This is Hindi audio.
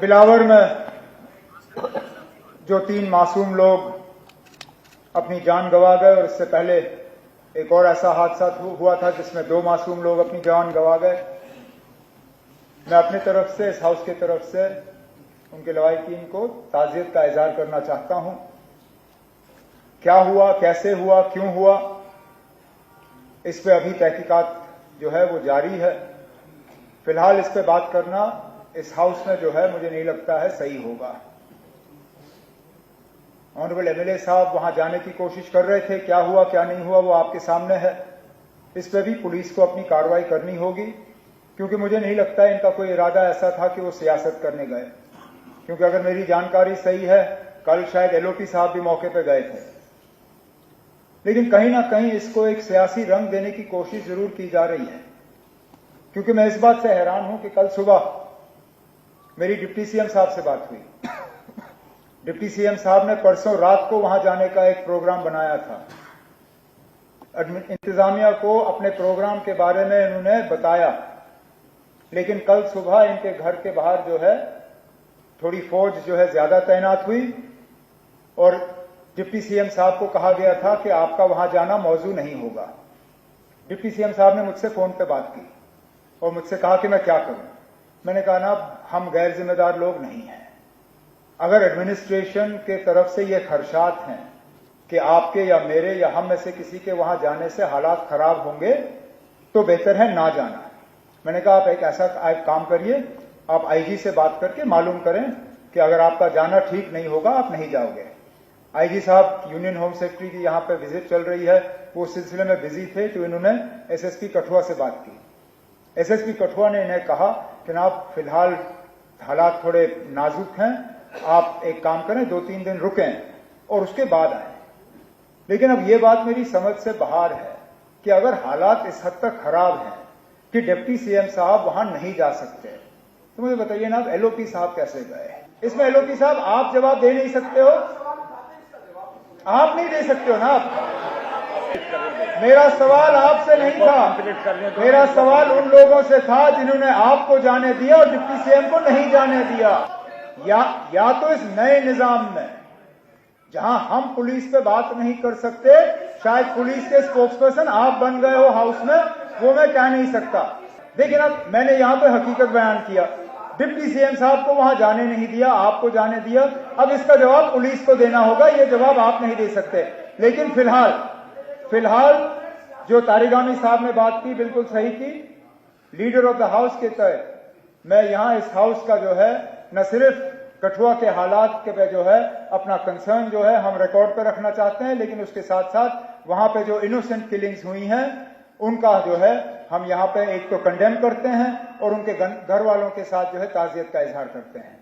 बिलावर में जो 3 मासूम लोग अपनी जान गंवा गए और इससे पहले एक और ऐसा हादसा हुआ था जिसमें 2 मासूम लोग अपनी जान गंवा गए। मैं अपनी तरफ से, इस हाउस की तरफ से उनके लवाहिकीन को ताज़ियत का इजहार करना चाहता हूं। क्या हुआ, कैसे हुआ, क्यों हुआ, इस पे अभी तहकीकात जो है वो जारी है। फिलहाल इस पे बात करना इस हाउस में जो है मुझे नहीं लगता है सही होगा। ऑनरेबल एमएलए साहब वहां जाने की कोशिश कर रहे थे, क्या हुआ क्या नहीं हुआ वो आपके सामने है। इस पे भी पुलिस को अपनी कार्रवाई करनी होगी, क्योंकि मुझे नहीं लगता है इनका कोई इरादा ऐसा था कि वो सियासत करने गए। क्योंकि अगर मेरी जानकारी सही है, कल शायद एलओपी साहब भी मौके पर गए थे, लेकिन कहीं ना कहीं इसको एक सियासी रंग देने की कोशिश जरूर की जा रही है। क्योंकि मैं इस बात से हैरान हूं कि कल सुबह मेरी डिप्टी सीएम साहब से बात हुई। डिप्टी सीएम साहब ने परसों रात को वहां जाने का एक प्रोग्राम बनाया था। इंतजामिया को अपने प्रोग्राम के बारे में इन्होंने बताया, लेकिन कल सुबह इनके घर के बाहर जो है थोड़ी फौज जो है ज्यादा तैनात हुई और डिप्टी सीएम साहब को कहा गया था कि आपका वहां जाना मौजू नहीं होगा। डिप्टी सीएम साहब ने मुझसे फोन पे बात की और मुझसे कहा कि मैं क्या करूं। मैंने कहा ना, हम गैर जिम्मेदार लोग नहीं हैं। अगर एडमिनिस्ट्रेशन के तरफ से ये खदशात हैं कि आपके या मेरे या हम में से किसी के वहां जाने से हालात खराब होंगे, तो बेहतर है ना जाना। मैंने कहा आप एक ऐसा काम करिए, आप आईजी से बात करके मालूम करें कि अगर आपका जाना ठीक नहीं होगा आप नहीं जाओगे। आईजी साहब यूनियन होम सेक्रेटरी की यहां पर विजिट चल रही है, वो सिलसिले में बिजी थे, तो इन्होंने एसएसपी कठुआ से बात की। एसएसपी कठुआ ने इन्हें कहा कि आप फिलहाल हालात थोड़े नाजुक हैं, आप एक काम करें 2-3 दिन रुकें और उसके बाद आए। लेकिन अब ये बात मेरी समझ से बाहर है कि अगर हालात इस हद तक खराब हैं कि डिप्टी सीएम साहब वहां नहीं जा सकते, तो मुझे बताइए ना, अब एलओपी साहब कैसे गए? इसमें एलओपी साहब आप जवाब दे नहीं सकते हो, आप नहीं दे सकते हो ना। आप मेरा सवाल आपसे नहीं था, मेरा सवाल उन लोगों से था जिन्होंने आपको जाने दिया और डिप्टी सीएम को नहीं जाने दिया। या तो इस नए निजाम में जहां हम पुलिस पे बात नहीं कर सकते, शायद पुलिस के स्पोक्सपर्सन आप बन गए हो हाउस में, वो मैं कह नहीं सकता। लेकिन अब मैंने यहां पे हकीकत बयान किया, डिप्टी सीएम साहब को वहां जाने नहीं दिया, आपको जाने दिया। अब इसका जवाब पुलिस को देना होगा, ये जवाब आप नहीं दे सकते। लेकिन फिलहाल जो तारिगामी साहब ने बात की बिल्कुल सही की। लीडर ऑफ द हाउस के तहत मैं यहां इस हाउस का जो है न सिर्फ कठुआ के हालात के पे जो है अपना कंसर्न जो है हम रिकॉर्ड पे रखना चाहते हैं, लेकिन उसके साथ साथ वहां पे जो इनोसेंट किलिंग्स हुई हैं उनका जो है हम यहां पे एक तो कंडेम करते हैं और उनके घर वालों के साथ जो है ताज़ियत का इजहार करते हैं।